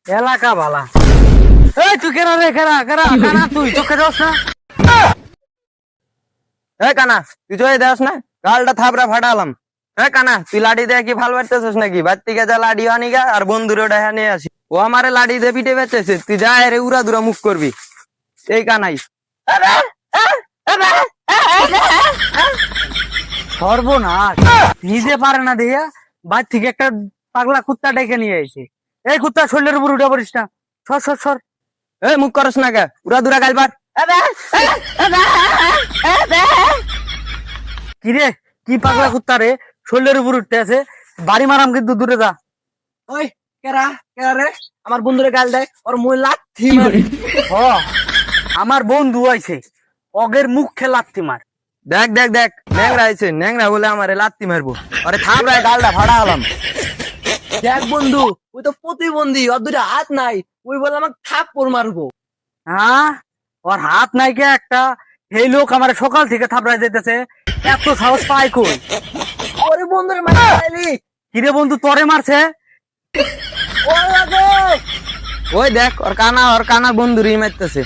এলাকা বালা। এই তুই কেনা রে, কেনা কেনা কানা, তুই চোখে যাস না? কানা তুই চলে দেস না, গালটা থাপড়া ফাটালাম। কানা তুই লাঠি দিয়ে কি ভাল পারতেছিস নাকি? বাড়ি থেকে যা লাঠি আনি গা, আর বন্ধুরে ওটা নিয়ে আসি। ও আমারে লাঠি দিয়ে পিটে বেঁচেছে, তুই যা রে উড়া দুরা মুখ করবি। এই কানাই সর্বনাশ, নিজে পারে না দিয়া বাড়ি থেকে একটা পাগলা কুত্তা ডেকে নিয়ে এসে। এই কুত্তা শরীরের উপর উঠে পড়িস না, সর সর সর। মুখ করস না কে, উড়া দুরা গাল পার। কি রে, কি পাগলা কুত্তা রে, শরীরের উপর উঠতে আছে? বাড়ি মারাম কিন্তু, দূরে যা। ওই কেরা কেরা রে, আমার বন্ধুরে গাল দেয়, ওর মুই লাথি মারি। হ, আমার বন্ধু আইছে, অগের মুখ খেলাচ্ছি মার। দেখ দেখ দেখ, ন্যাংরা আইছে, ন্যাংরা বলে আমারে লাত্তি মারবো। আরে থাপড়ায় গালটা ফাড়া হলাম। দেখ বন্ধু, ওই তো প্রতিবন্ধী, ওর দুটো হাত নাই, ওই বলে আমাকে থাপ্পড় মারবো। হ্যাঁ, ওর হাত নাই কে একটা? এই লোক আমার সকাল থেকে থাপড়ায় যেতেছে, এত সাহস পায় কই? ওরে বন্ধুরে মারি। কিরে বন্ধু, তরে মারছে? ওই দেখ, ওর কানা বন্ধুরই মারতেছে।